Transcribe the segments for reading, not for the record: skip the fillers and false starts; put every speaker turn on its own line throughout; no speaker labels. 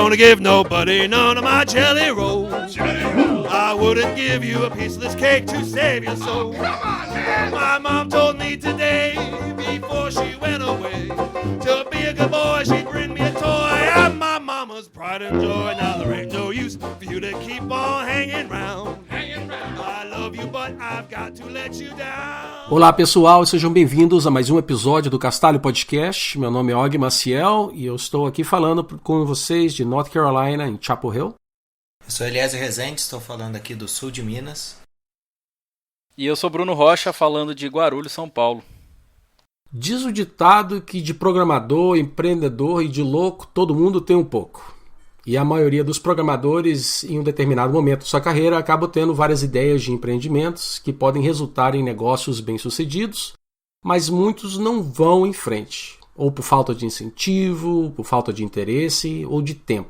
gonna give nobody none of my jelly rolls. I wouldn't give you a piece of this cake to save your soul. My mom told me today, before she went away, to be a good boy, she'd bring me a toy. I'm my mama's pride and joy. Now there ain't no use for you to keep on hanging round. I love you, but I've got to let you down.
Olá pessoal, sejam bem-vindos a mais um episódio do Castalho Podcast. Meu nome é Og Maciel e eu estou aqui falando com vocês de North Carolina, em Chapel Hill.
Eu sou Eliezer Rezende, estou falando aqui do sul de Minas.
E eu sou Bruno Rocha, falando de Guarulhos, São Paulo.
Diz o ditado que de programador, empreendedor e de louco todo mundo tem um pouco. E a maioria dos programadores, em um determinado momento de sua carreira, acaba tendo várias ideias de empreendimentos que podem resultar em negócios bem-sucedidos, mas muitos não vão em frente, ou por falta de incentivo, por falta de interesse ou de tempo.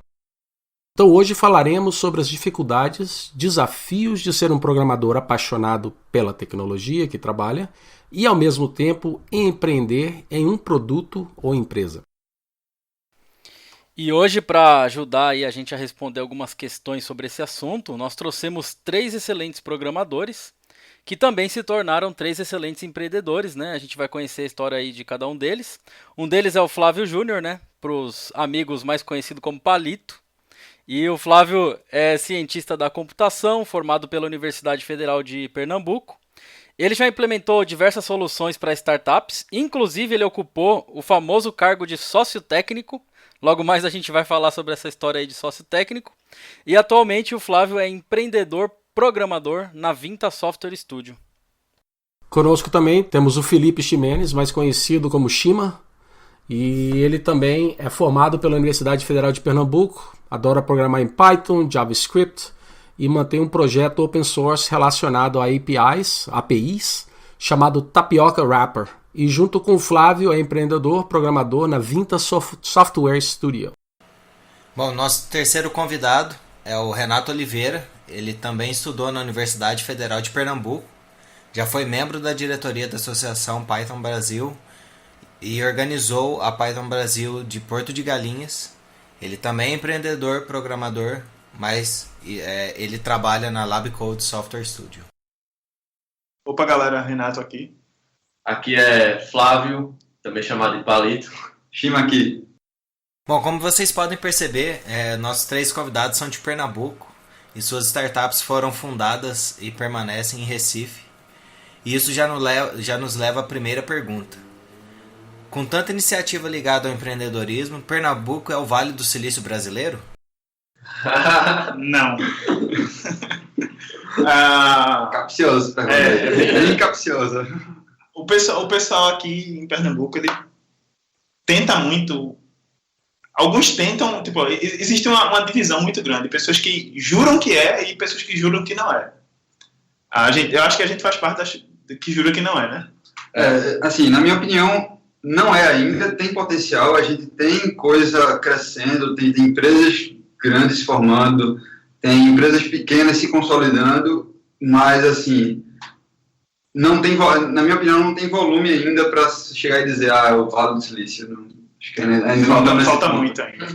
Então hoje falaremos sobre as dificuldades, desafios de ser um programador apaixonado pela tecnologia que trabalha e, ao mesmo tempo, empreender em um produto ou empresa.
E hoje, para ajudar aí a gente a responder algumas questões sobre esse assunto, nós trouxemos 3 excelentes programadores que também se tornaram 3 excelentes empreendedores, né? A gente vai conhecer a história aí de cada um deles. Um deles é o Flávio Júnior, né? Para os amigos mais conhecido como Palito. E o Flávio é cientista da computação, formado pela Universidade Federal de Pernambuco. Ele já implementou diversas soluções para startups, inclusive ele ocupou o famoso cargo de sócio técnico. Logo mais a gente vai falar sobre essa história aí de sócio técnico. E atualmente o Flávio é empreendedor programador na Vinta Software Studio.
Conosco também temos o Felipe Ximenes, mais conhecido como Shima. E ele também é formado pela Universidade Federal de Pernambuco, adora programar em Python, JavaScript e mantém um projeto open source relacionado a APIs, chamado Tapioca Wrapper. E junto com o Flávio é empreendedor, programador na Vinta Software Studio.
Bom, nosso terceiro convidado é o Renato Oliveira. Ele também estudou na Universidade Federal de Pernambuco, já foi membro da diretoria da Associação Python Brasil e organizou a Python Brasil de Porto de Galinhas. Ele também é empreendedor, programador, mas ele trabalha na LabCode Software Studio.
Opa galera, Renato aqui.
Aqui é Flávio, também chamado de Palito.
Shima aqui.
Bom, como vocês podem perceber, nossos 3 convidados são de Pernambuco e suas startups foram fundadas e permanecem em Recife. E isso já nos leva à primeira pergunta. Com tanta iniciativa ligada ao empreendedorismo, Pernambuco é o Vale do Silício brasileiro?
Não.
Capcioso, bem capcioso.
O pessoal aqui em Pernambuco, ele tenta muito. Alguns tentam, tipo, existe uma divisão muito grande. Pessoas que juram que é e pessoas que juram que não é. Eu acho que a gente faz parte das que jura que não é, né?
Assim, na minha opinião, não é ainda, tem potencial, a gente tem coisa crescendo, tem empresas grandes formando, tem empresas pequenas se consolidando, mas assim, não tem, na minha opinião, não tem volume ainda para chegar e dizer, é o Vale do Silício. Não, acho que ainda
falta muito ainda.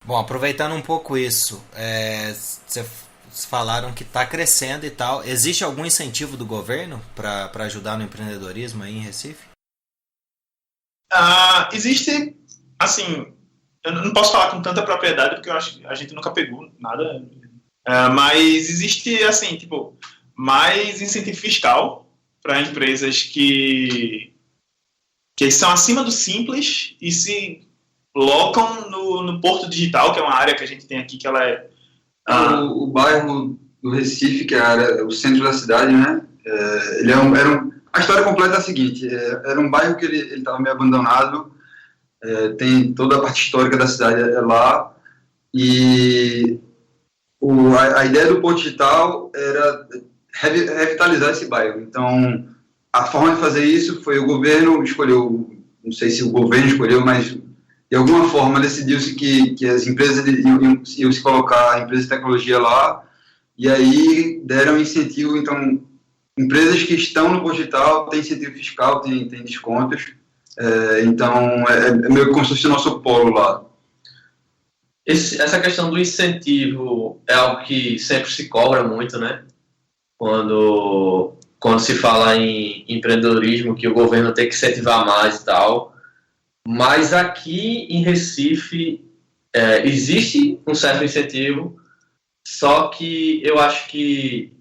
Bom, aproveitando um pouco isso, vocês falaram que está crescendo e tal. Existe algum incentivo do governo para ajudar no empreendedorismo aí em Recife?
Existe, assim, eu não posso falar com tanta propriedade porque eu acho que a gente nunca pegou nada, mas existe, assim, tipo, mais incentivo fiscal para empresas que são acima do simples e se locam no Porto Digital, que é uma área que a gente tem aqui, que ela é...
O bairro do Recife, que é o centro da cidade, né? A história completa é a seguinte: era um bairro que ele estava meio abandonado, tem toda a parte histórica da cidade lá, e a ideia do Porto Digital era revitalizar esse bairro. Então, a forma de fazer isso foi o governo escolheu, não sei se o governo escolheu, mas de alguma forma decidiu-se que as empresas iam se colocar, a empresa de tecnologia lá, e aí deram incentivo. Então, empresas que estão no Porto Digital têm incentivo fiscal, têm descontos, então é meio como se fosse o nosso polo lá.
Essa questão do incentivo é algo que sempre se cobra muito, né? Quando se fala em empreendedorismo, que o governo tem que incentivar mais e tal. Mas aqui em Recife existe um certo incentivo, só que eu acho que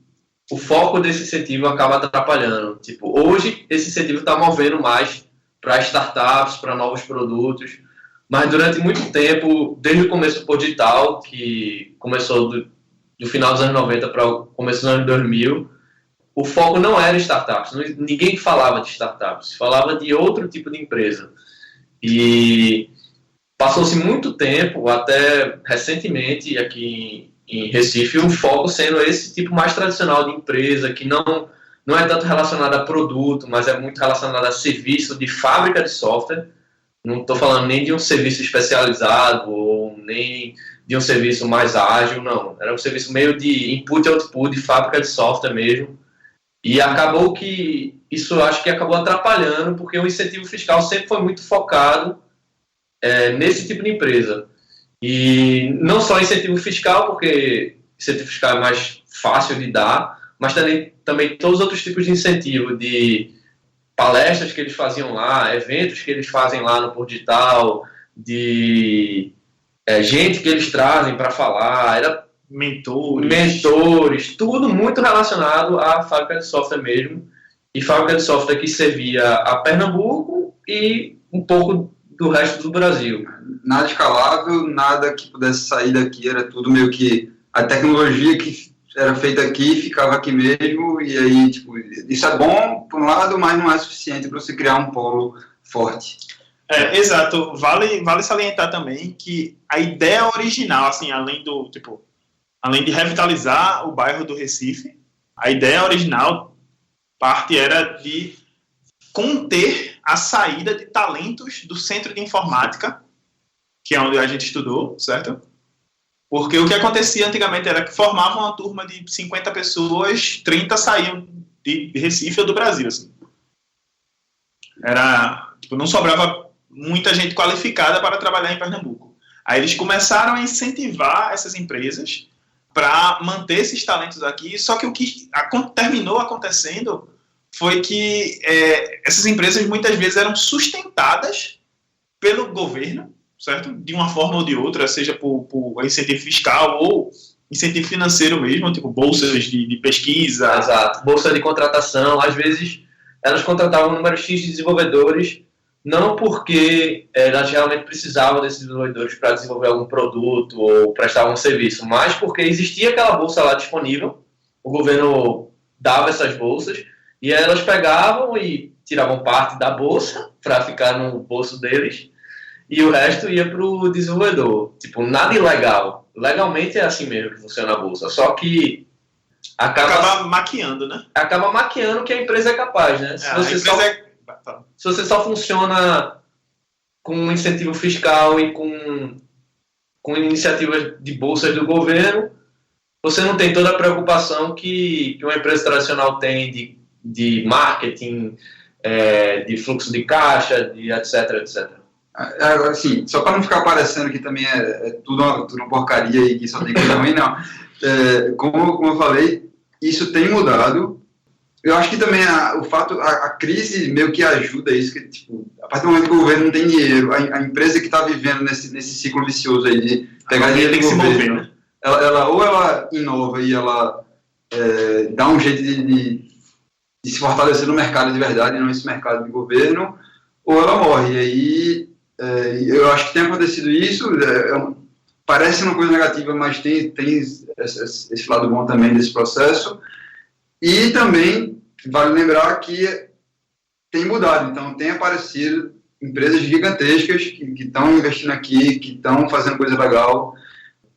o foco desse incentivo acaba atrapalhando. Tipo, hoje esse incentivo está movendo mais para startups, para novos produtos, mas durante muito tempo, desde o começo do Pordigital, que começou do final dos anos 90 para o começo dos anos 2000, o foco não era startups, ninguém falava de startups, falava de outro tipo de empresa. E passou-se muito tempo, até recentemente aqui em Recife, um foco sendo esse tipo mais tradicional de empresa, que não é tanto relacionado a produto, mas é muito relacionado a serviço de fábrica de software. Não estou falando nem de um serviço especializado, ou nem de um serviço mais ágil, não. Era um serviço meio de input e output, de fábrica de software mesmo. E acabou que isso eu acho que acabou atrapalhando, porque o incentivo fiscal sempre foi muito focado nesse tipo de empresa. E não só incentivo fiscal, porque incentivo fiscal é mais fácil de dar, mas também todos os outros tipos de incentivo, de palestras que eles faziam lá, eventos que eles fazem lá no Pordigital, de gente que eles trazem para falar, era mentores, tudo muito relacionado à fábrica de software mesmo, e fábrica de software que servia a Pernambuco e um pouco do resto do Brasil.
Nada escalável, nada que pudesse sair daqui, era tudo meio que a tecnologia que era feita aqui ficava aqui mesmo, e aí, tipo, isso é bom por um lado, mas não é suficiente para você criar um polo forte.
Exato. Vale salientar também que a ideia original, assim, além de revitalizar o bairro do Recife, a ideia original era de conter a saída de talentos do centro de informática, que é onde a gente estudou, certo? Porque o que acontecia antigamente era que formavam uma turma de 50 pessoas, 30 saíam de Recife ou do Brasil, assim. Não sobrava muita gente qualificada para trabalhar em Pernambuco. Aí eles começaram a incentivar essas empresas para manter esses talentos aqui, só que o que terminou acontecendo foi que essas empresas muitas vezes eram sustentadas pelo governo, certo? De uma forma ou de outra, seja por incentivo fiscal ou incentivo financeiro mesmo, tipo bolsas de pesquisa.
Exato, bolsa de contratação. Às vezes elas contratavam um número X de desenvolvedores, não porque elas realmente precisavam desses desenvolvedores para desenvolver algum produto ou prestar algum serviço, mas porque existia aquela bolsa lá disponível, o governo dava essas bolsas, e elas pegavam e tiravam parte da bolsa para ficar no bolso deles, e o resto ia para o desenvolvedor. Tipo, nada ilegal. Legalmente é assim mesmo que funciona a bolsa, só que acaba maquiando, né? Acaba maquiando que a empresa é capaz, né? Se você só funciona com incentivo fiscal e com iniciativas de bolsas do governo, você não tem toda a preocupação que uma empresa tradicional tem de marketing, de fluxo de caixa, de etc, etc.
Agora, assim, só para não ficar parecendo que também é tudo uma porcaria e que só tem coisa ruim, não. Como eu falei, isso tem mudado. Eu acho que também a crise meio que ajuda isso, que, tipo, a partir do momento que o governo não tem dinheiro, a empresa que está vivendo nesse ciclo vicioso aí de pegar dinheiro do governo, se mover, né? Ela inova e ela dá um jeito de se fortalecer no mercado de verdade, não esse mercado de governo, ou ela morre. E aí eu acho que tem acontecido isso, parece uma coisa negativa, mas tem esse lado bom também desse processo. E também vale lembrar que tem mudado, então tem aparecido empresas gigantescas que estão investindo aqui, que estão fazendo coisa legal,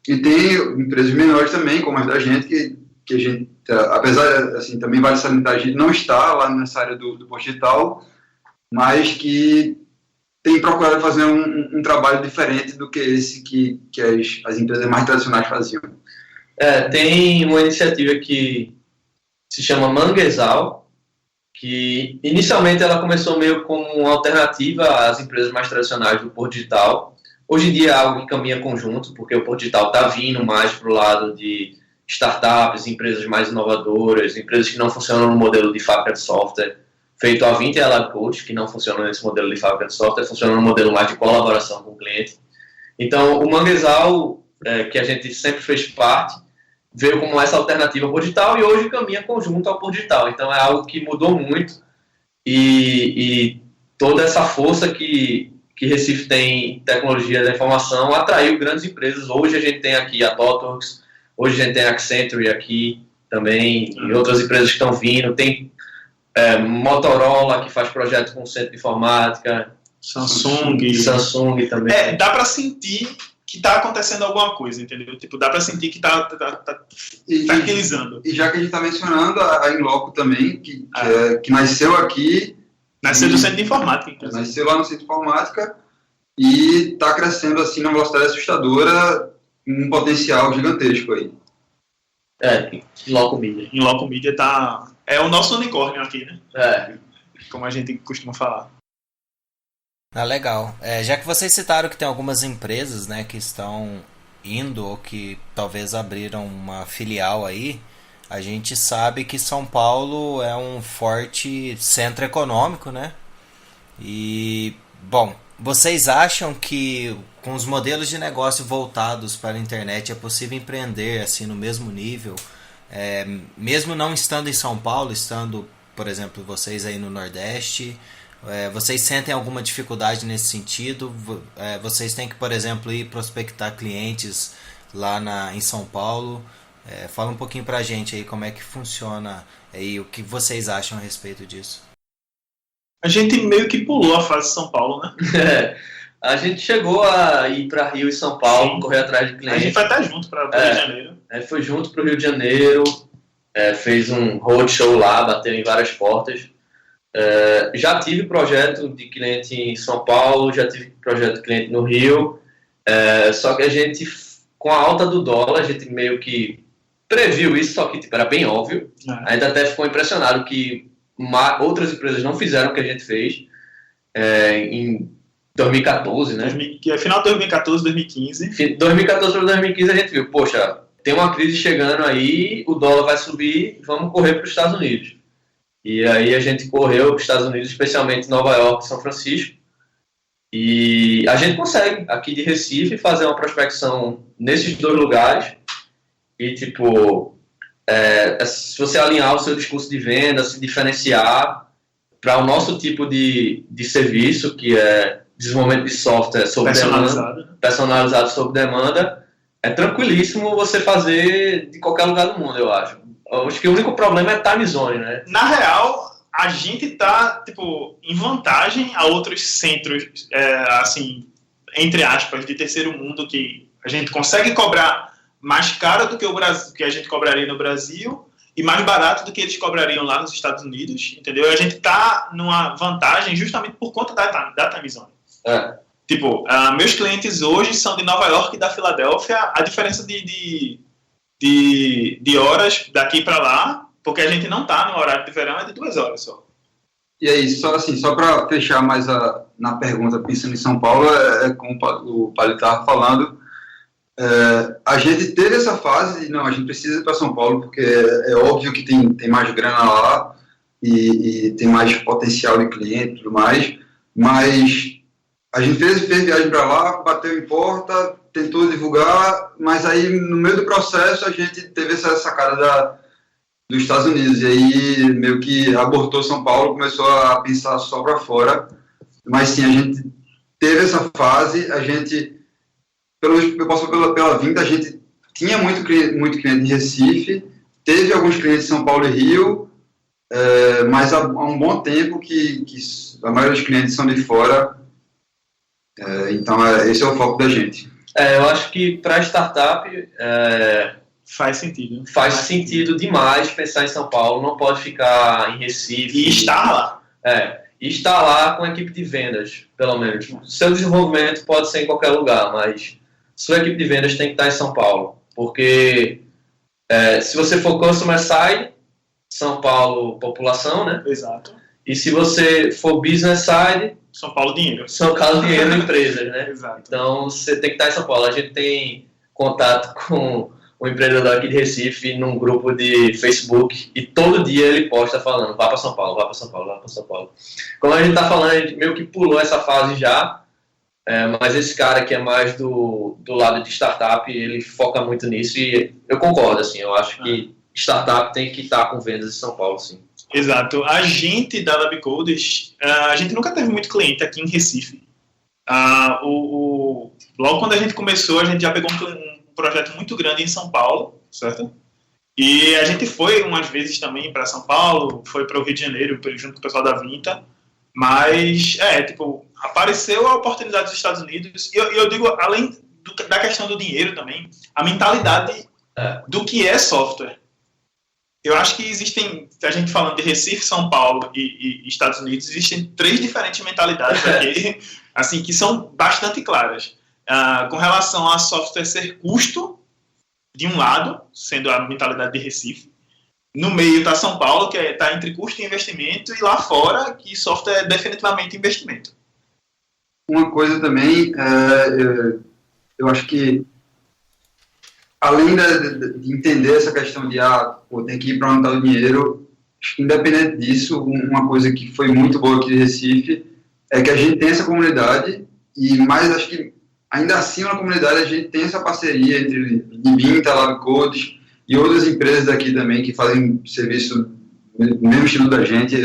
e tem empresas menores também, como as da gente, que a gente, apesar, assim, também vale salientar, a gente não está lá nessa área do Pordigital, mas que tem procurado fazer um trabalho diferente do que esse que as empresas mais tradicionais faziam.
Tem uma iniciativa que se chama Manguezal, que inicialmente ela começou meio como uma alternativa às empresas mais tradicionais do Pordigital, Hoje em dia é algo que caminha conjunto, porque o Porto Digital está vindo mais para o lado de startups, empresas mais inovadoras, empresas que não funcionam no modelo de fábrica de software, feito a 20 e a Lab Coach, que não funcionam nesse modelo de fábrica de software, funcionam no modelo mais de colaboração com o cliente. Então, o Manguezal, que a gente sempre fez parte, veio como essa alternativa ao Porto Digital e hoje caminha conjunto ao Porto Digital. Então, é algo que mudou muito e toda essa força que Recife tem em tecnologia da informação atraiu grandes empresas. Hoje a gente tem aqui a TOTWORKS, hoje a gente tem a Accenture aqui também, e outras empresas que estão vindo. Tem Motorola, que faz projeto com centro de informática, Samsung também.
Dá para sentir que está acontecendo alguma coisa, entendeu? Tipo, dá para sentir que está fertilizando.
E já que a gente está mencionando a Inloco também, que nasceu aqui.
Nasceu do centro de informática, inclusive.
Nasceu lá no centro de informática e está crescendo assim numa velocidade assustadora, um potencial gigantesco aí.
Inloco Media.
Inloco Media é o nosso unicórnio aqui, né? Como a gente costuma falar.
Legal. Já que vocês citaram que tem algumas empresas, né, que estão indo ou que talvez abriram uma filial aí, a gente sabe que São Paulo é um forte centro econômico, né? E, bom, vocês acham que com os modelos de negócio voltados para a internet é possível empreender assim no mesmo nível, mesmo não estando em São Paulo, estando, por exemplo, vocês aí no Nordeste? Vocês sentem alguma dificuldade nesse sentido? Vocês têm que, por exemplo, ir prospectar clientes lá em São Paulo? Fala um pouquinho pra gente aí como é que funciona e o que vocês acham a respeito disso.
A gente meio que pulou a fase de São Paulo, né?
A gente chegou a ir para Rio e São Paulo, correr atrás de clientes.
A gente foi até junto para o Rio de Janeiro.
Foi junto para o Rio de Janeiro, fez um roadshow lá, bateu em várias portas. Já tive projeto de cliente em São Paulo, já tive projeto de cliente no Rio, só que a gente, com a alta do dólar, a gente meio que previu isso, só que tipo, era bem óbvio. Ainda até ficou impressionado que outras empresas não fizeram o que a gente fez em 2014, né?
Final de 2014, 2015.
2014 para 2015 a gente viu, poxa, tem uma crise chegando aí, o dólar vai subir, vamos correr para os Estados Unidos. E aí a gente correu para os Estados Unidos, especialmente Nova York e São Francisco. E a gente consegue, aqui de Recife, fazer uma prospecção nesses dois lugares. E, tipo, se você alinhar o seu discurso de venda, se diferenciar para o nosso tipo de serviço, que é desenvolvimento de software sob demanda, personalizado sob demanda, é tranquilíssimo você fazer de qualquer lugar do mundo, eu acho. Eu acho que o único problema é time zone, né?
Na real, a gente tá, tipo, em vantagem a outros centros, assim, entre aspas, de terceiro mundo, que a gente consegue cobrar mais caro do que o Brasil, que a gente cobraria no Brasil, e mais barato do que eles cobrariam lá nos Estados Unidos, entendeu? A gente tá numa vantagem justamente por conta da time zone. Tipo, meus clientes hoje são de Nova York e da Filadélfia. A diferença de horas daqui para lá, porque a gente não tá no horário de verão, é de 2 horas só.
E aí, só para fechar mais na pergunta, pensando em São Paulo, como o Palio estava falando, a gente teve essa fase de, não, a gente precisa ir para São Paulo, porque é óbvio que tem mais grana lá e tem mais potencial de cliente e tudo mais, mas a gente fez viagem para lá, bateu em porta, tentou divulgar, mas aí no meio do processo a gente teve essa sacada dos Estados Unidos, e aí meio que abortou São Paulo, começou a pensar só para fora, mas sim, a gente teve essa fase, a gente, eu posso pela vinda, a gente tinha muito cliente em Recife, teve alguns clientes em São Paulo e Rio, mas há um bom tempo que a maioria dos clientes são de fora, então esse é o foco da gente.
Eu acho que para startup
faz sentido.
Faz sentido demais pensar em São Paulo, não pode ficar em Recife.
E estar lá.
E estar lá com a equipe de vendas, pelo menos. Seu desenvolvimento pode ser em qualquer lugar, mas sua equipe de vendas tem que estar em São Paulo. Porque se você for customer side, São Paulo, população, né?
Exato.
E se você for business side,
São Paulo dinheiro.
São Paulo dinheiro empresas, né?
Exato.
Então você tem que estar em São Paulo. A gente tem contato com um empreendedor aqui de Recife num grupo de Facebook e todo dia ele posta falando: vá para São Paulo, vá para São Paulo, vá para São Paulo. Como a gente está falando, a gente meio que pulou essa fase já, mas esse cara que é mais do lado de startup, ele foca muito nisso e eu concordo, assim, eu acho que startup tem que estar com vendas em São Paulo, sim.
Exato. A gente da LabCoders, a gente nunca teve muito cliente aqui em Recife. Logo quando a gente começou, a gente já pegou um projeto muito grande em São Paulo, certo? E a gente foi umas vezes também para São Paulo, foi para o Rio de Janeiro, junto com o pessoal da Vinta, mas, apareceu a oportunidade dos Estados Unidos, e eu digo, além da questão do dinheiro também, a mentalidade do que é software. Eu acho que existem, a gente falando de Recife, São Paulo e Estados Unidos, existem 3 diferentes mentalidades aqui, assim, que são bastante claras. Com relação a software ser custo, de um lado, sendo a mentalidade de Recife. No meio está São Paulo, que está entre custo e investimento, e lá fora, que software é definitivamente investimento.
Uma coisa também, eu acho que, além de entender essa questão de, tem que ir para onde está o dinheiro, acho que independente disso, uma coisa que foi muito boa aqui de Recife, é que a gente tem essa comunidade, mas acho que ainda assim na comunidade a gente tem essa parceria entre Vinta, LabCoders e outras empresas daqui também que fazem serviço no mesmo estilo da gente.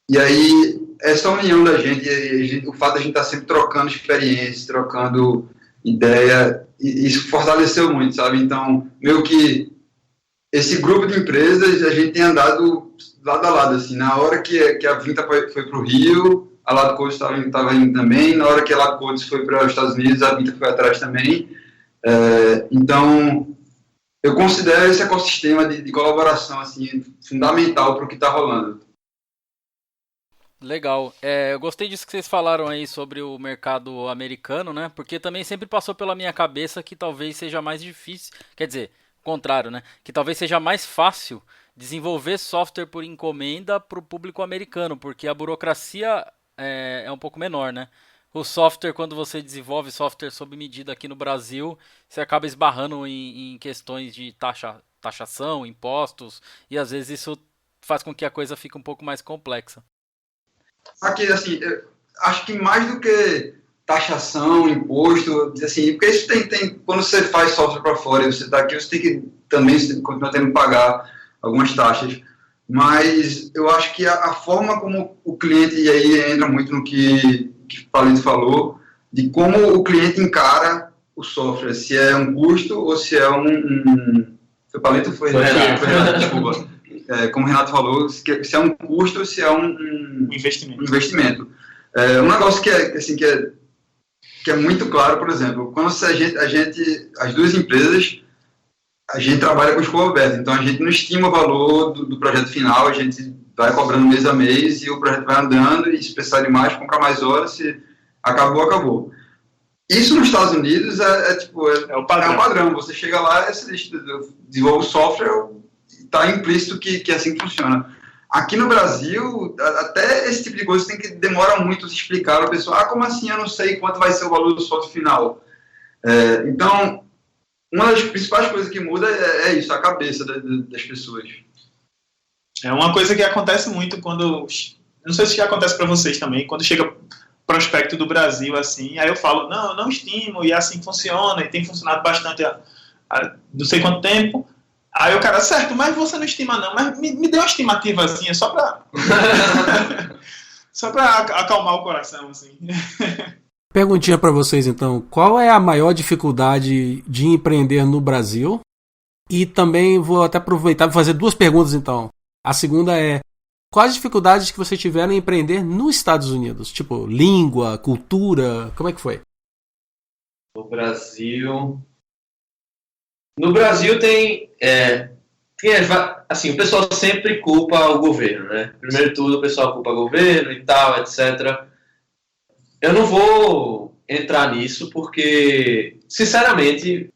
E aí, essa união da gente, o fato de a gente estar sempre trocando experiências, trocando ideia, isso fortaleceu muito, sabe? Então, meio que esse grupo de empresas, a gente tem andado lado a lado, assim, na hora que a Vinta foi para o Rio, a LabCoders estava indo também, na hora que a LabCoders foi para os Estados Unidos, a Vinta foi atrás também. Então, eu considero esse ecossistema de colaboração assim, fundamental para o que está rolando.
Legal. Eu gostei disso que vocês falaram aí sobre o mercado americano, né? Porque também sempre passou pela minha cabeça que talvez seja mais difícil, quer dizer, o contrário, né? Que talvez seja mais fácil desenvolver software por encomenda para o público americano, porque a burocracia é um pouco menor, né? O software, quando você desenvolve software sob medida aqui no Brasil, você acaba esbarrando em questões de taxação, impostos, e às vezes isso faz com que a coisa fique um pouco mais complexa.
Aqui, assim, acho que mais do que taxação, imposto, assim, porque isso tem quando você faz software para fora e você está aqui, você tem que também continuar tendo que pagar algumas taxas. Mas eu acho que a forma como o cliente, e aí entra muito no que o Palito falou, de como o cliente encara o software, se é um custo ou se é Foi Palito ou foi Renato? Desculpa. Como o Renato falou, se é um custo ou se é um investimento. Um negócio que é muito claro, por exemplo, quando as duas empresas, a gente trabalha com escopo aberto, então a gente não estima o valor do projeto final, a gente vai cobrando mês a mês e o projeto vai andando, e se precisar de mais, comprar mais horas, se acabou. Isso nos Estados Unidos é o padrão. Você chega lá, você desenvolve o software, está implícito que é assim que funciona. Aqui no Brasil, até esse tipo de coisa demora muito se explicar para a pessoa, como assim eu não sei quanto vai ser o valor do software final? Então, uma das principais coisas que muda é isso, a cabeça das pessoas.
É uma coisa que acontece muito quando... Não sei se acontece para vocês também, quando chega prospecto do Brasil, assim, aí eu falo, não estimo, e assim funciona, e tem funcionado bastante há não sei quanto tempo. Aí o cara, certo, mas você não estima não, mas me dê uma estimativa só pra... só pra acalmar o coração, assim.
Perguntinha para vocês, então. Qual é a maior dificuldade de empreender no Brasil? E também vou até aproveitar e fazer 2 perguntas, então. A segunda é, quais dificuldades que vocês tiveram em empreender nos Estados Unidos? Tipo, língua, cultura, como é que foi?
No Brasil tem assim, o pessoal sempre culpa o governo, né? Primeiro de tudo, o pessoal culpa o governo e tal, etc. Eu não vou entrar nisso porque, sinceramente,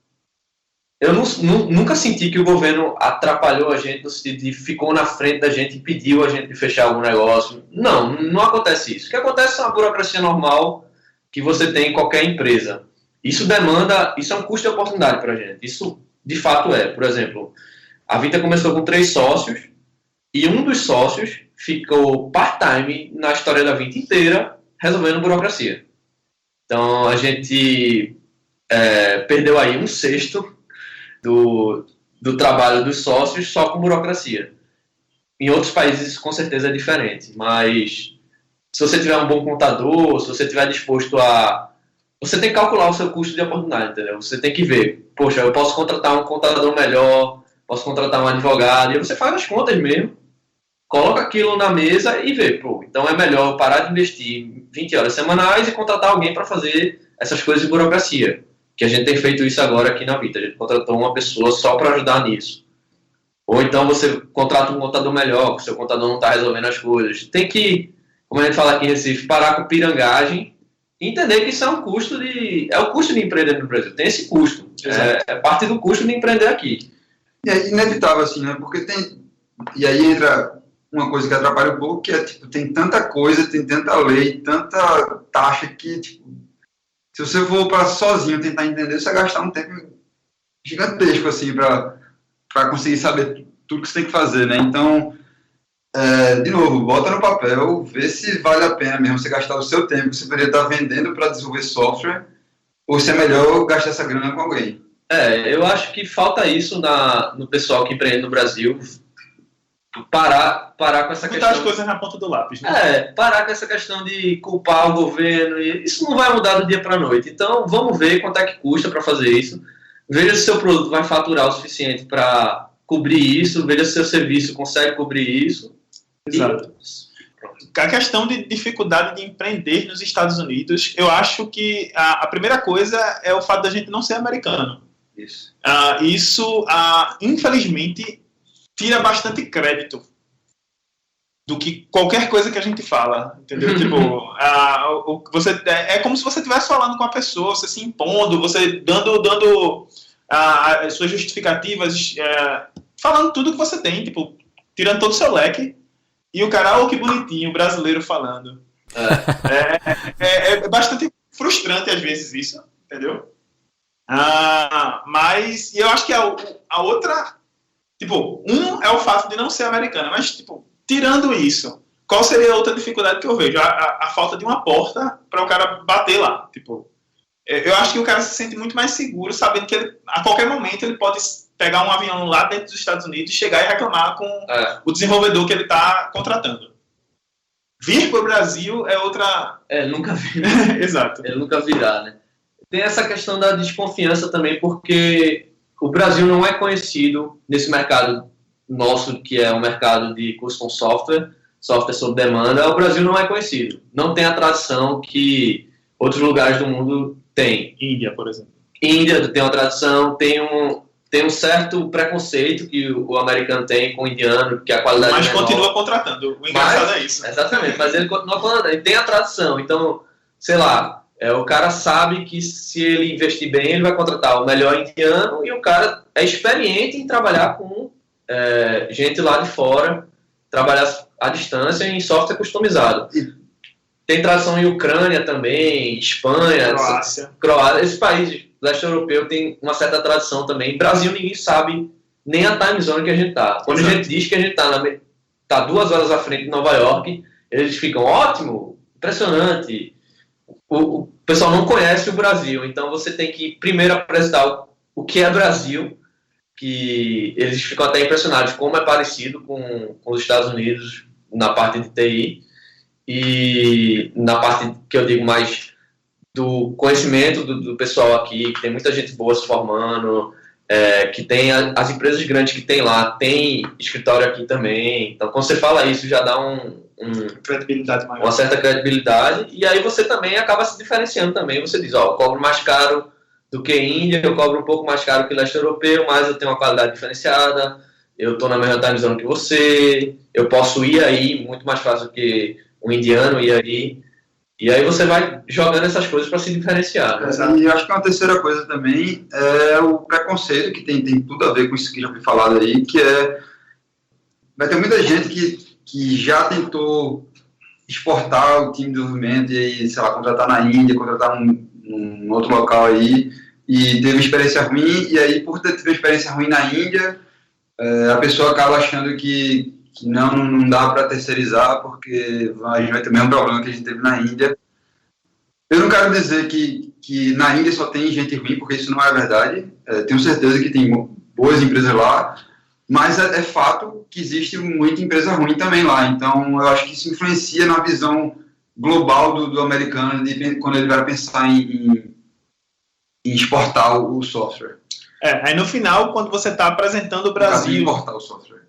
eu nunca senti que o governo atrapalhou a gente no sentido de ficou na frente da gente e pediu a gente de fechar algum negócio. Não acontece isso. O que acontece é uma burocracia normal que você tem em qualquer empresa. Isso é um custo de oportunidade para a gente. Isso, de fato, é. Por exemplo, a Vita começou com 3 sócios e um dos sócios ficou part-time na história da Vita inteira resolvendo burocracia. Então, a gente perdeu aí 1/6 do trabalho dos sócios só com burocracia. Em outros países isso com certeza é diferente, mas se você tiver um bom contador, se você estiver disposto a... Você tem que calcular o seu custo de oportunidade, entendeu? Você tem que ver, poxa, eu posso contratar um contador melhor, posso contratar um advogado, e você faz as contas mesmo, coloca aquilo na mesa e vê, então é melhor parar de investir 20 horas semanais e contratar alguém para fazer essas coisas de burocracia. Que a gente tem feito isso agora aqui na Vita. A gente contratou uma pessoa só para ajudar nisso. Ou então você contrata um contador melhor, porque o seu contador não está resolvendo as coisas. Tem que, como a gente fala aqui em Recife, parar com pirangagem e entender que isso é um custo é o custo de empreender no Brasil. Tem esse custo. É parte do custo de empreender aqui.
E é inevitável, assim, né? Porque tem... E aí entra uma coisa que atrapalha um pouco, que é, tipo, tem tanta coisa, tem tanta lei, tanta taxa que, tipo, se você for para sozinho tentar entender, você vai gastar um tempo gigantesco, assim, para conseguir saber tudo que você tem que fazer, né? Então, de novo, bota no papel, vê se vale a pena mesmo você gastar o seu tempo que você poderia estar vendendo para desenvolver software, ou se é melhor gastar essa grana com alguém.
Eu acho que falta isso no pessoal que empreende no Brasil, parar com essa questão...
Botar as coisas na ponta do lápis, né?
Parar com essa questão de culpar o governo. Isso não vai mudar do dia para a noite. Então, vamos ver quanto é que custa para fazer isso. Veja se seu produto vai faturar o suficiente para cobrir isso. Veja se seu serviço consegue cobrir isso.
Exato. A questão de dificuldade de empreender nos Estados Unidos, eu acho que a primeira coisa é o fato da gente não ser americano.
Isso.
Isso, infelizmente, tira bastante crédito do que qualquer coisa que a gente fala, entendeu? Tipo, é como se você estivesse falando com a pessoa, você se impondo, você dando as suas justificativas, falando tudo que você tem, tipo, tirando todo o seu leque, e o cara, que bonitinho, o brasileiro falando. É bastante frustrante às vezes isso, entendeu? Mas eu acho que a outra... Tipo, é o fato de não ser americana, mas, tipo, tirando isso, qual seria a outra dificuldade que eu vejo? A falta de uma porta para o cara bater lá. Tipo, eu acho que o cara se sente muito mais seguro sabendo que a qualquer momento ele pode pegar um avião lá dentro dos Estados Unidos e chegar e reclamar com o desenvolvedor que ele está contratando. Vir para o Brasil é outra...
Nunca vi.
Exato.
Nunca virá, né? Tem essa questão da desconfiança também, porque... O Brasil não é conhecido nesse mercado nosso, que é um mercado de custom software sob demanda. O Brasil não é conhecido. Não tem a tradição que outros lugares do mundo têm.
Índia, por exemplo.
Índia tem uma tradição, tem um certo preconceito que o americano tem com o indiano, que a qualidade
Mas
é menor.
Continua contratando. O engraçado é isso.
Exatamente, mas ele continua contratando. Ele tem a tradição. Então, sei lá... o cara sabe que se ele investir bem, ele vai contratar o melhor indiano e o cara é experiente em trabalhar com gente lá de fora, trabalhar à distância em software customizado. Tem tradução em Ucrânia também, Espanha, Croácia. Esses países leste europeu tem uma certa tradição também. Brasil, ninguém sabe nem a time zone que a gente está. Quando a gente diz que a gente tá 2 horas à frente de Nova York, eles ficam, ótimo, impressionante. O pessoal não conhece o Brasil, então você tem que primeiro apresentar o que é Brasil, que eles ficam até impressionados como é parecido com os Estados Unidos na parte de TI e na parte que eu digo mais do conhecimento do pessoal aqui, que tem muita gente boa se formando, que tem as empresas grandes que tem lá, tem escritório aqui também. Então, quando você fala isso, já dá
credibilidade maior.
Uma certa credibilidade, e aí você também acaba se diferenciando também. Você diz, eu cobro mais caro do que Índia, eu cobro um pouco mais caro que leste europeu, mas eu tenho uma qualidade diferenciada, eu estou na mesma time zone que você, eu posso ir aí muito mais fácil que um indiano ir aí, E aí você vai jogando essas coisas para se diferenciar. Né?
E eu acho que uma terceira coisa também é o preconceito, que tem tudo a ver com isso que já foi falado aí, que vai ter muita gente que já tentou exportar o time de desenvolvimento e aí, sei lá, contratar na Índia, contratar num outro local aí, e teve experiência ruim, e aí por ter tido experiência ruim na Índia, a pessoa acaba achando que não dá para terceirizar, porque a gente vai ter o mesmo problema que a gente teve na Índia. Eu não quero dizer que na Índia só tem gente ruim, porque isso não é verdade. Tenho certeza que tem boas empresas lá, mas é fato que existe muita empresa ruim também lá. Então, eu acho que isso influencia na visão global do americano, quando ele vai pensar em exportar o software.
Aí no final, quando você está apresentando o Brasil...
Importar o software.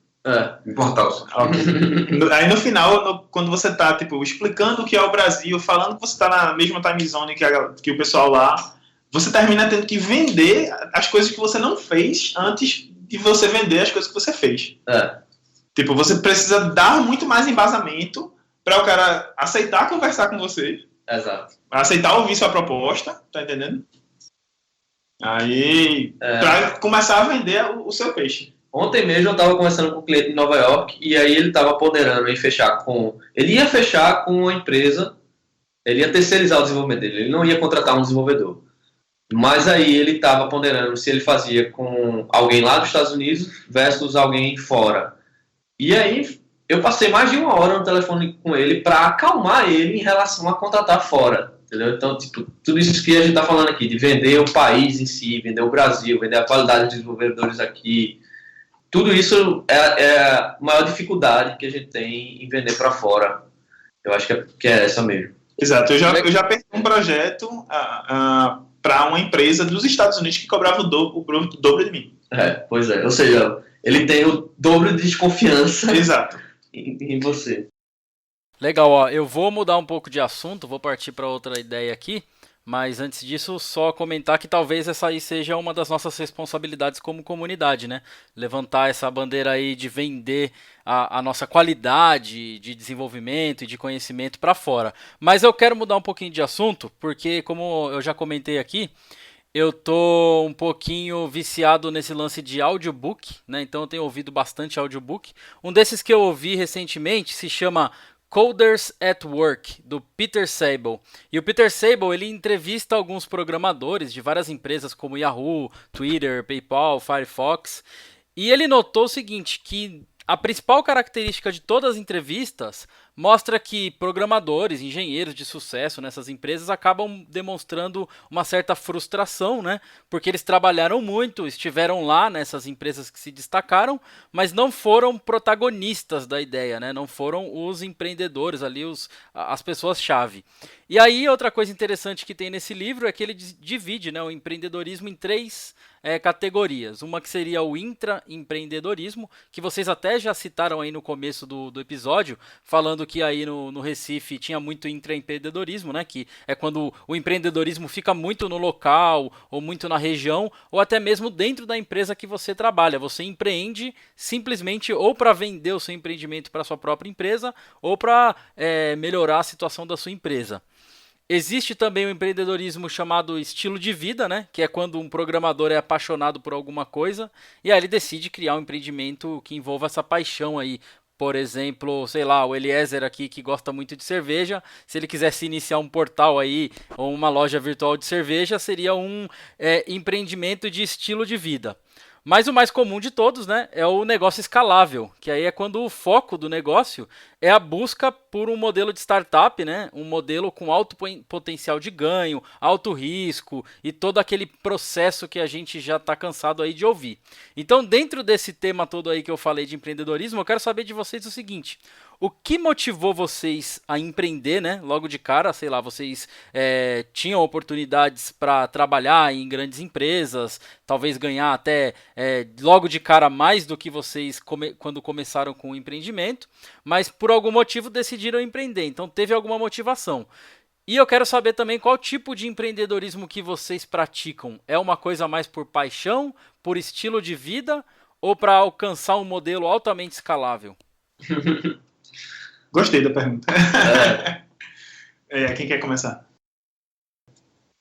Importar o software.
Okay. Aí no final, quando você está explicando o que é o Brasil, falando que você está na mesma time zone que o pessoal lá, você termina tendo que vender as coisas que você não fez antes de você vender as coisas que você fez. Você precisa dar muito mais embasamento para o cara aceitar conversar com você.
Exato.
Aceitar ouvir sua proposta, tá entendendo? Aí, para começar a vender o seu peixe.
Ontem mesmo eu estava conversando com um cliente em Nova York e aí ele estava ponderando em fechar com... Ele ia fechar com uma empresa, ele ia terceirizar o desenvolvimento dele, ele não ia contratar um desenvolvedor. Mas aí ele estava ponderando se ele fazia com alguém lá dos Estados Unidos versus alguém fora. E aí eu passei mais de 1 hora no telefone com ele para acalmar ele em relação a contratar fora. Entendeu? Então, tudo isso que a gente está falando aqui, de vender o país em si, vender o Brasil, vender a qualidade dos desenvolvedores aqui, tudo isso é a maior dificuldade que a gente tem em vender para fora. Eu acho que é essa mesmo.
Exato. Eu já perdi um projeto para uma empresa dos Estados Unidos que cobrava o dobro de mim.
Pois é. Ou seja, ele tem o dobro de desconfiança
Exato.
em você.
Legal, ó. Eu vou mudar um pouco de assunto, vou partir para outra ideia aqui. Mas antes disso, só comentar que talvez essa aí seja uma das nossas responsabilidades como comunidade, né? Levantar essa bandeira aí de vender a nossa qualidade de desenvolvimento e de conhecimento para fora. Mas eu quero mudar um pouquinho de assunto, porque como eu já comentei aqui, eu tô um pouquinho viciado nesse lance de audiobook, né? Então eu tenho ouvido bastante audiobook. Um desses que eu ouvi recentemente se chama Coders at Work, do Peter Sable. E o Peter Sable, ele entrevista alguns programadores de várias empresas como Yahoo, Twitter, PayPal, Firefox. E ele notou o seguinte, que a principal característica de todas as entrevistas mostra que programadores, engenheiros de sucesso nessas empresas acabam demonstrando uma certa frustração, né? Porque eles trabalharam muito, estiveram lá nessas empresas que se destacaram, mas não foram protagonistas da ideia, né? Não foram os empreendedores ali, as pessoas-chave. E aí, outra coisa interessante que tem nesse livro é que ele divide, né, o empreendedorismo em 3 categorias. Uma que seria o intraempreendedorismo, que vocês até já citaram aí no começo do episódio, falando que aí no Recife tinha muito intraempreendedorismo, né, que é quando o empreendedorismo fica muito no local, ou muito na região, ou até mesmo dentro da empresa que você trabalha. Você empreende simplesmente ou para vender o seu empreendimento para sua própria empresa, ou para melhorar a situação da sua empresa. Existe também o empreendedorismo chamado estilo de vida, né? Que é quando um programador é apaixonado por alguma coisa e aí ele decide criar um empreendimento que envolva essa paixão aí. Por exemplo, sei lá, o Eliezer aqui que gosta muito de cerveja, se ele quisesse iniciar um portal aí ou uma loja virtual de cerveja, seria um empreendimento de estilo de vida. Mas o mais comum de todos, né, é o negócio escalável, que aí é quando o foco do negócio é a busca por um modelo de startup, né, um modelo com alto potencial de ganho, alto risco e todo aquele processo que a gente já está cansado aí de ouvir. Então, dentro desse tema todo aí que eu falei de empreendedorismo, eu quero saber de vocês o seguinte: o que motivou vocês a empreender, né? Logo de cara, sei lá, vocês tinham oportunidades para trabalhar em grandes empresas, talvez ganhar até logo de cara mais do que vocês quando começaram com o empreendimento, mas por algum motivo decidiram empreender, então teve alguma motivação. E eu quero saber também qual tipo de empreendedorismo que vocês praticam. É uma coisa mais por paixão, por estilo de vida ou para alcançar um modelo altamente escalável?
Gostei da pergunta. Quem quer começar?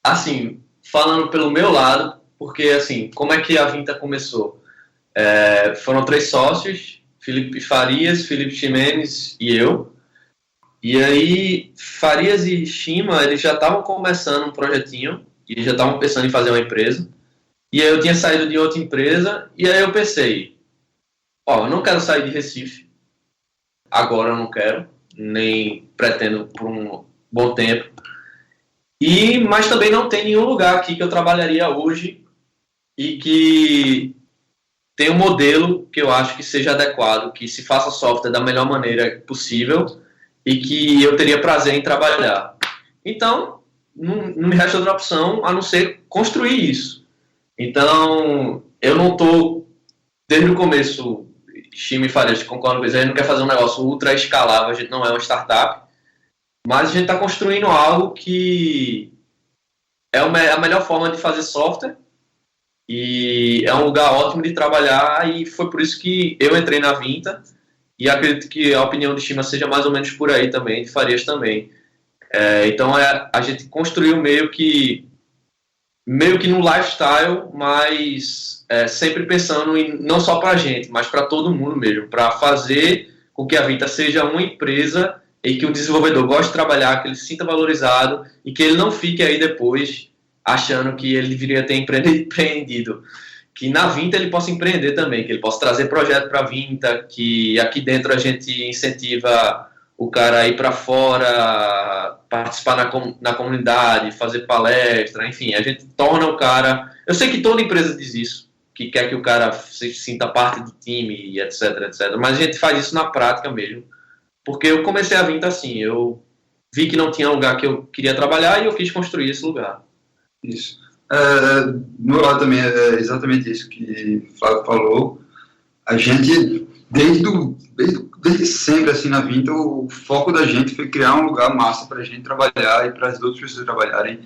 Assim, falando pelo meu lado, porque assim, como é que a Vinta começou? Foram 3 sócios, Felipe Farias, Felipe Ximenes e eu. E aí, Farias e Shima, eles já estavam começando um projetinho, e já estavam pensando em fazer uma empresa. E aí eu tinha saído de outra empresa, e aí eu pensei, eu não quero sair de Recife, agora eu não quero, nem pretendo por um bom tempo. Mas também não tem nenhum lugar aqui que eu trabalharia hoje e que tem um modelo que eu acho que seja adequado, que se faça software da melhor maneira possível e que eu teria prazer em trabalhar. Então, não me resta outra opção a não ser construir isso. Então, eu não estou, desde o começo, Shima e Farias concordam com isso, a gente não quer fazer um negócio ultra escalável, a gente não é uma startup, mas a gente está construindo algo que é a melhor forma de fazer software e é um lugar ótimo de trabalhar, e foi por isso que eu entrei na Vinta, e acredito que a opinião de Shima seja mais ou menos por aí também, de Farias também. Então a gente construiu meio que no lifestyle, mas sempre pensando não só para a gente, mas para todo mundo mesmo, para fazer com que a Vinta seja uma empresa e que o desenvolvedor goste de trabalhar, que ele se sinta valorizado e que ele não fique aí depois achando que ele deveria ter empreendido. Que na Vinta ele possa empreender também, que ele possa trazer projeto para a Vinta, que aqui dentro a gente incentiva o cara a ir para fora, participar na comunidade, fazer palestra, enfim, a gente torna o cara... Eu sei que toda empresa diz isso, que quer que o cara se sinta parte do time, e etc, etc, mas a gente faz isso na prática mesmo, porque eu comecei a Vinta assim, eu vi que não tinha lugar que eu queria trabalhar e eu quis construir esse lugar.
Isso. Do meu lado também é exatamente isso que o Flávio falou. A gente, desde sempre, assim, na Vinta, o foco da gente foi criar um lugar massa para a gente trabalhar e para as outras pessoas trabalharem.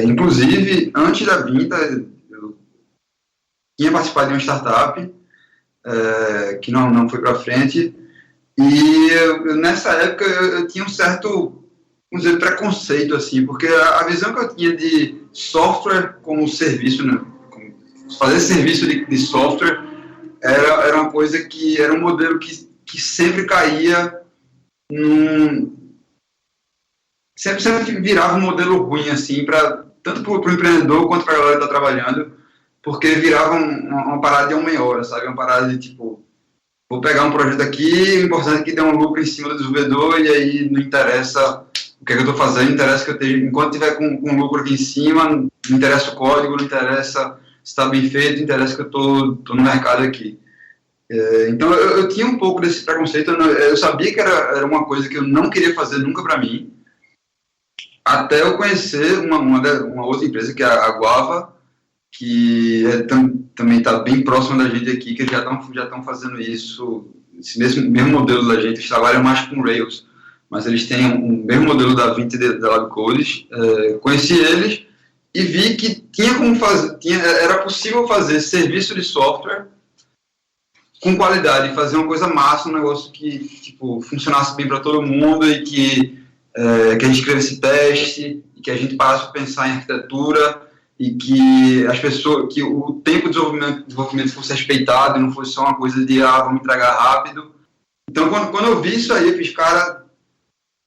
Inclusive, antes da Vinta, eu tinha participado de uma startup que não foi para frente, e nessa época eu tinha um certo, vamos dizer, preconceito, assim, porque a visão que eu tinha de software como serviço, né, fazer serviço de software era uma coisa que era um modelo que sempre caía sempre virava um modelo ruim, assim, tanto para o empreendedor quanto para a galera que está trabalhando, porque virava uma parada de uma meia hora, sabe? Uma parada de tipo, vou pegar um projeto aqui, o importante é que dê um lucro em cima do desenvolvedor, e aí não interessa o que é que eu estou fazendo, interessa que eu esteja, enquanto tiver com lucro aqui em cima, não interessa o código, não interessa se está bem feito, interessa que eu estou no mercado aqui. Então eu tinha um pouco desse preconceito, eu sabia que era uma coisa que eu não queria fazer nunca para mim, até eu conhecer uma outra empresa, que é a Guava, que também está bem próxima da gente aqui, que já estão fazendo isso, esse mesmo modelo da gente. Eles trabalham mais com Rails, mas eles têm o mesmo modelo da Vinta e da LabCodes. Conheci eles e vi que era possível fazer serviço de software com qualidade, fazer uma coisa massa, um negócio que tipo, funcionasse bem para todo mundo e que a gente escrevesse teste, e que a gente parasse para pensar em arquitetura, e que as pessoas, que o tempo de desenvolvimento fosse respeitado e não fosse só uma coisa de vamos entregar rápido. Então quando eu vi isso aí, eu fiz, cara,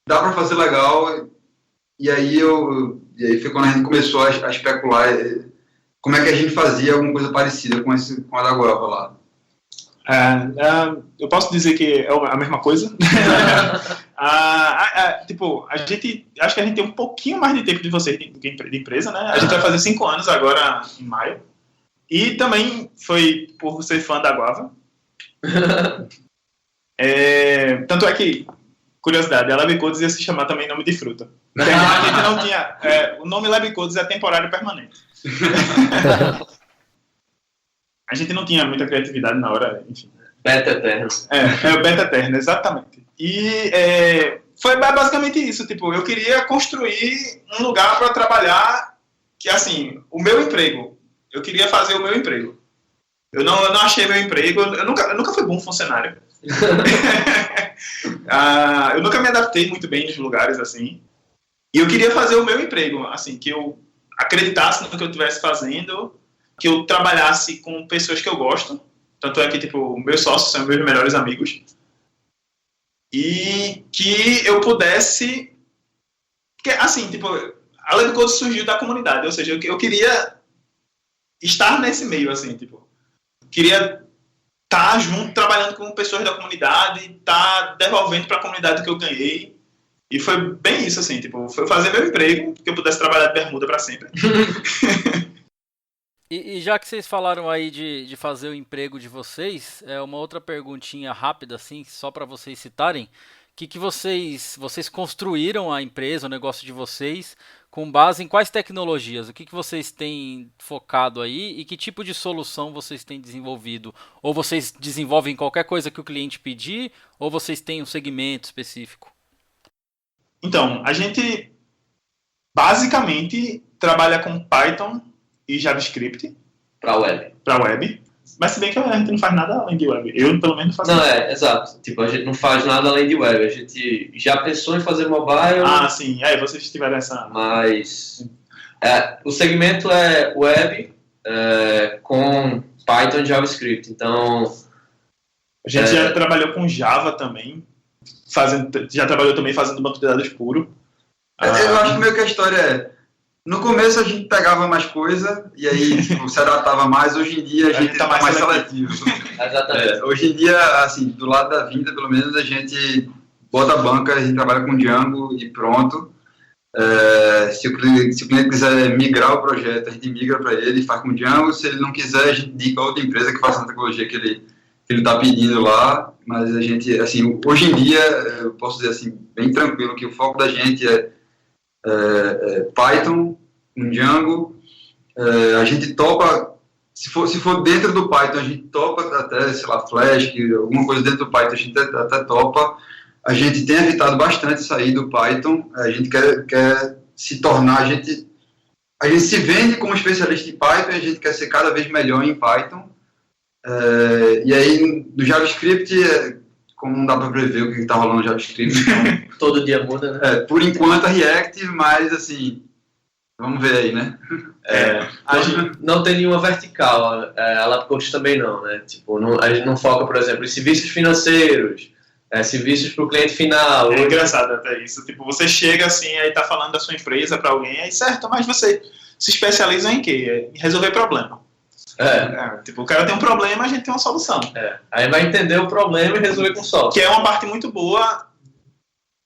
dá para fazer legal. E aí foi quando a gente começou a especular como é que a gente fazia alguma coisa parecida com a da Guava lá.
Eu posso dizer que é a mesma coisa. Tipo, acho que a gente tem um pouquinho mais de tempo de vocês de empresa, né? A gente vai fazer 5 anos agora em maio. E também foi por ser fã da Guava. Tanto é que, curiosidade, a LabCodes ia se chamar também nome de fruta. A gente não tinha... o nome LabCodes é temporário e permanente. A gente não tinha muita criatividade na hora, enfim.
Beta eterno.
O beta eterno, exatamente. E foi basicamente isso, tipo, eu queria construir um lugar para trabalhar que, assim, o meu emprego, eu queria fazer o meu emprego. Eu não achei meu emprego, eu nunca fui bom funcionário. Eu nunca me adaptei muito bem nos lugares, assim. E eu queria fazer o meu emprego, assim, que eu acreditasse no que eu estivesse fazendo, que eu trabalhasse com pessoas que eu gosto. Tanto é que, tipo, meus sócios são meus melhores amigos. E que eu pudesse... Porque, assim, tipo, a Lab Code surgiu da comunidade. Ou seja, eu queria estar nesse meio, assim, tipo... Queria estar junto, trabalhando com pessoas da comunidade, estar devolvendo para a comunidade que eu ganhei. E foi bem isso, assim, tipo, foi fazer meu emprego, que eu pudesse trabalhar de bermuda para sempre.
E já que vocês falaram aí de fazer o emprego de vocês, uma outra perguntinha rápida, assim, só para vocês citarem. Que vocês construíram a empresa, o negócio de vocês, com base em quais tecnologias? O que vocês têm focado aí e que tipo de solução vocês têm desenvolvido? Ou vocês desenvolvem qualquer coisa que o cliente pedir, ou vocês têm um segmento específico?
Então, a gente basicamente trabalha com Python e JavaScript
Para web.
para web. Mas se bem que a gente não faz nada além de web. Eu, pelo menos, faço
Não,
isso.
exato. Tipo, a gente não faz nada além de web. A gente já pensou em fazer mobile,
Ah, sim. Aí vocês tiveram essa...
mas o segmento é web com Python e JavaScript. Então,
A gente já trabalhou com Java também. Já trabalhou também fazendo banco de dados puro.
Eu acho que meio que a história é... No começo a gente pegava mais coisa e aí tipo, se adaptava mais. Hoje em dia a gente tá mais seletivo.
exatamente.
Hoje em dia, assim, do lado da vinda, pelo menos, a gente bota a banca, a gente trabalha com Django e pronto. Se o cliente quiser migrar o projeto, a gente migra para ele e faz com Django. Se ele não quiser, a gente indica outra empresa que faça a tecnologia que ele está pedindo lá. Mas a gente, assim, hoje em dia, eu posso dizer assim, bem tranquilo, que o foco da gente é Python, um Django. A gente topa, se for dentro do Python, a gente topa até, sei lá, Flask, alguma coisa dentro do Python, a gente até topa. A gente tem evitado bastante sair do Python. A gente quer se tornar, a gente se vende como especialista em Python e a gente quer ser cada vez melhor em Python. E aí, no JavaScript, como não dá para prever o que está rolando no JavaScript, então,
Todo dia muda, né?
por enquanto a React, mas assim, vamos ver aí, né?
A gente não tem nenhuma vertical, a LabCoach também não, né? Tipo, a gente não foca, por exemplo, em serviços financeiros, serviços para o cliente final.
É engraçado até isso. Tipo, você chega assim, aí tá falando da sua empresa para alguém, aí certo, mas você se especializa em quê? Em resolver problema. Tipo, o cara tem um problema, a gente tem uma solução.
Aí vai entender o problema e resolver com software.
Que é uma parte muito boa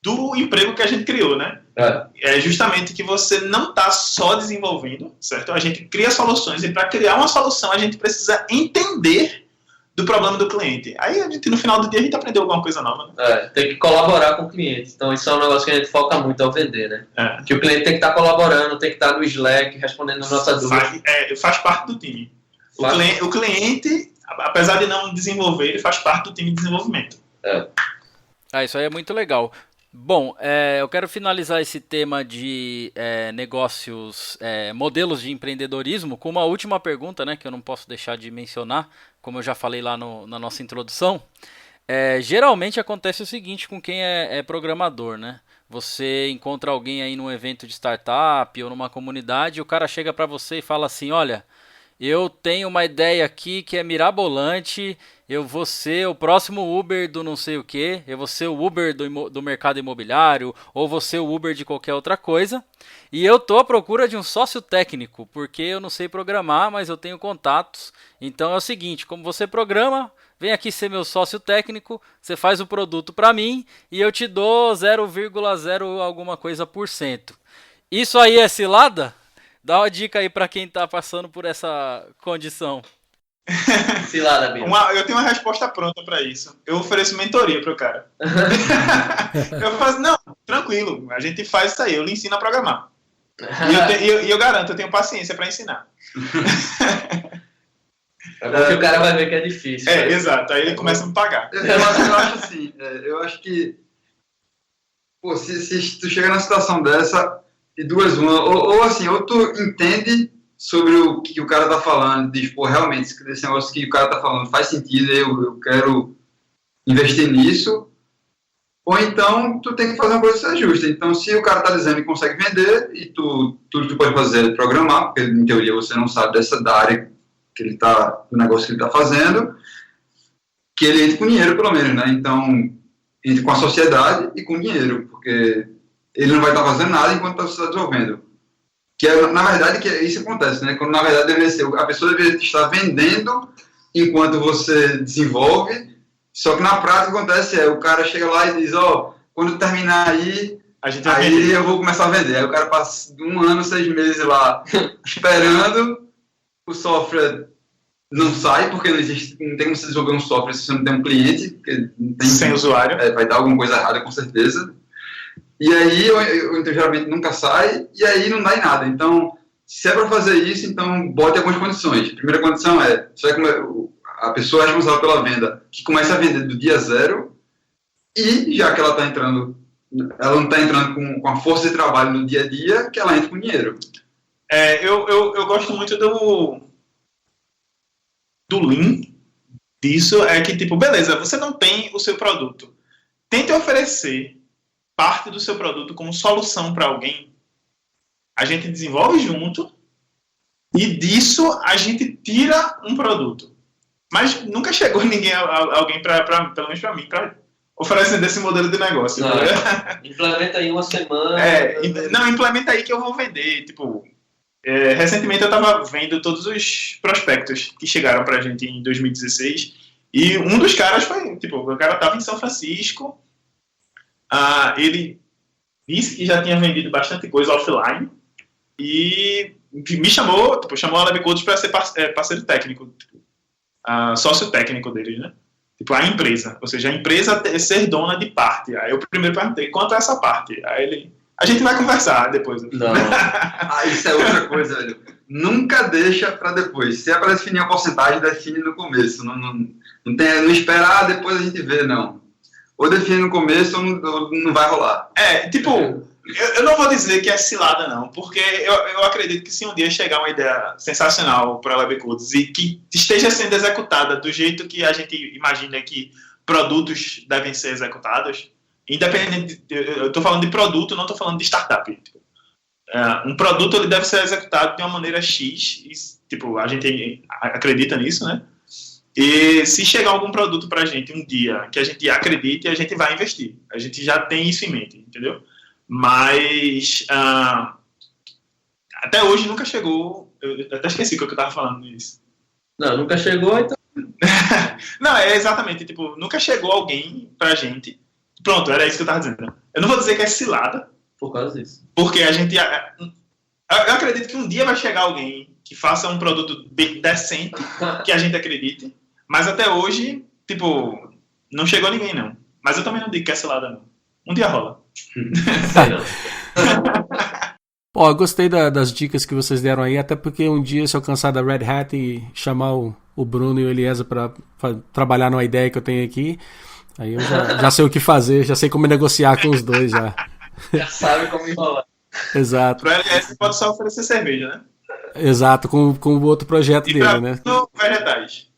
do emprego que a gente criou, né? É justamente que você não está só desenvolvendo, certo? A gente cria soluções e para criar uma solução a gente precisa entender do problema do cliente. Aí a gente, no final do dia, a gente aprendeu alguma coisa nova, né?
Tem que colaborar com o cliente. Então isso é um negócio que a gente foca muito ao vender, né? Que o cliente tem que estar colaborando, tem que estar no Slack, respondendo as nossas dúvidas.
Faz parte do time. O cliente, apesar de não desenvolver, ele faz parte do time de desenvolvimento.
Isso aí é muito legal. Bom, eu quero finalizar esse tema de negócios, modelos de empreendedorismo com uma última pergunta, né, que eu não posso deixar de mencionar, como eu já falei lá na nossa introdução. Geralmente acontece o seguinte com quem é programador, né? Você encontra alguém aí num evento de startup ou numa comunidade, e o cara chega para você e fala assim, olha, eu tenho uma ideia aqui que é mirabolante, eu vou ser o próximo Uber do não sei o que, eu vou ser o Uber do mercado imobiliário, ou vou ser o Uber de qualquer outra coisa, e eu tô à procura de um sócio técnico, porque eu não sei programar, mas eu tenho contatos. Então é o seguinte, como você programa, vem aqui ser meu sócio técnico, você faz o produto para mim, e eu te dou 0,0 alguma coisa %. Isso aí é cilada? Dá uma dica aí pra quem tá passando por essa condição.
Cilada, Bino.
Eu tenho uma resposta pronta pra isso. Eu ofereço mentoria pro cara. Eu faço, não, tranquilo, a gente faz isso aí, eu lhe ensino a programar. E eu garanto, eu tenho paciência pra ensinar.
Porque o cara vai ver que é difícil.
Exato, aí ele começa a me pagar.
Eu acho assim, eu acho que, pô, se tu chega numa situação dessa, e duas, ou assim, ou tu entende sobre o que o cara tá falando, diz, pô, realmente, esse negócio que o cara tá falando faz sentido, eu quero investir nisso, ou então tu tem que fazer uma coisa que seja justa. Então, se o cara está dizendo que consegue vender, e tudo que tu pode fazer é programar, porque em teoria você não sabe da área que ele tá, do negócio que ele está fazendo, que ele entre com dinheiro, pelo menos, né? Então, entre com a sociedade e com dinheiro, porque ele não vai estar fazendo nada enquanto está desenvolvendo. Que é, na verdade, que isso acontece, né? Quando, na verdade, deveria ser, a pessoa deveria estar vendendo enquanto você desenvolve, só que na prática acontece o cara chega lá e diz, quando terminar aí eu vou começar a vender. Aí o cara passa 1 ano, 6 meses lá esperando, o software não sai, porque não tem como você desenvolver um software se você não tem um cliente, porque não tem,
sem usuário.
Vai dar alguma coisa errada, com certeza. E aí, então, geralmente nunca sai, e aí não dá em nada. Então, se é para fazer isso, então bote algumas condições. A primeira condição a pessoa é responsável pela venda, que começa a vender do dia 0, e já que ela não está entrando com a força de trabalho no dia a dia, que ela entre com dinheiro.
Eu gosto muito do Lean, disso, é que, tipo, beleza, você não tem o seu produto. Tente oferecer parte do seu produto como solução para alguém. A gente desenvolve junto e disso a gente tira um produto. Mas nunca chegou alguém, pelo menos para mim, para oferecer desse modelo de negócio.
Não, implementa aí 1 semana.
Não, implementa aí que eu vou vender. Tipo, recentemente eu estava vendo todos os prospectos que chegaram para a gente em 2016 e um dos caras foi, tipo, o cara estava em São Francisco, ele disse que já tinha vendido bastante coisa offline e me chamou a LabCodes para ser parceiro técnico, sócio técnico deles, né? Tipo, a empresa, ou seja, a empresa ser dona de parte. Aí eu primeiro perguntei, quanto é essa parte? Aí a gente vai conversar depois.
Não.
Isso é outra coisa, velho. Nunca deixa para depois. Se é para definir a porcentagem, define no começo. Não espera, depois a gente vê, não. Ou define no começo ou não vai rolar.
Eu não vou dizer que é cilada, não, porque eu acredito que se um dia chegar uma ideia sensacional para a LabCodes e que esteja sendo executada do jeito que a gente imagina que produtos devem ser executados, independente, eu estou falando de produto, não estou falando de startup. Um produto ele deve ser executado de uma maneira X, e, a gente acredita nisso, né? E se chegar algum produto para a gente um dia que a gente acredite, a gente vai investir. A gente já tem isso em mente, entendeu? Mas até hoje nunca chegou. Eu até esqueci o que eu estava falando nisso.
Não, nunca chegou, então.
Não, é exatamente, nunca chegou alguém pra gente. Pronto, era isso que eu estava dizendo. Eu não vou dizer que é cilada.
Por causa disso.
Porque a gente. Eu acredito que um dia vai chegar alguém que faça um produto bem decente, que a gente acredite. Mas até hoje, não chegou ninguém, não. Mas eu também não digo que é cilada, não. Um dia rola.
Pô, eu gostei das dicas que vocês deram aí, até porque um dia, se eu cansar da Red Hat e chamar o Bruno e o Eliezer para trabalhar numa ideia que eu tenho aqui, aí eu já sei o que fazer, já sei como negociar com os dois já.
Já sabe como enrolar.
Exato.
Pro LS pode só oferecer cerveja, né?
Exato, com o outro projeto
e
dele, né?
Vegetais.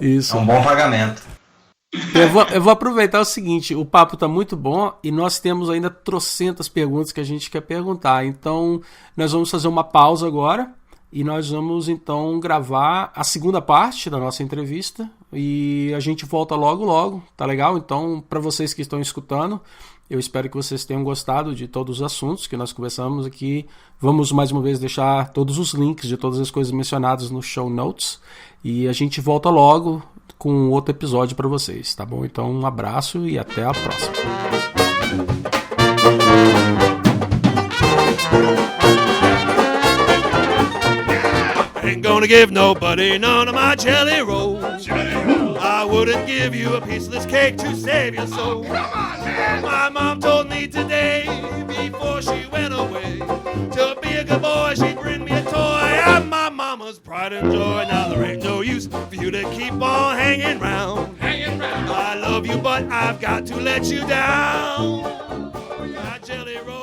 Isso.
É um bom pagamento.
Eu vou aproveitar o seguinte, o papo tá muito bom e nós temos ainda trocentas perguntas que a gente quer perguntar. Então, nós vamos fazer uma pausa agora e nós vamos então gravar a segunda parte da nossa entrevista e a gente volta logo, tá legal? Então, para vocês que estão escutando, eu espero que vocês tenham gostado de todos os assuntos que nós conversamos aqui. Vamos mais uma vez deixar todos os links de todas as coisas mencionadas no show notes e a gente volta logo com outro episódio para vocês, tá bom? Então, um abraço e até a próxima.
Ain't gonna give nobody none of my jelly rolls. I wouldn't give you a piece of this cake to save your soul. My mom told me today, before she went away, to be a good boy, she'd bring me a toy. I'm my mama's pride and joy. Now there ain't no use for you to keep on hanging round. I love you, but I've got to let you down. My jelly roll.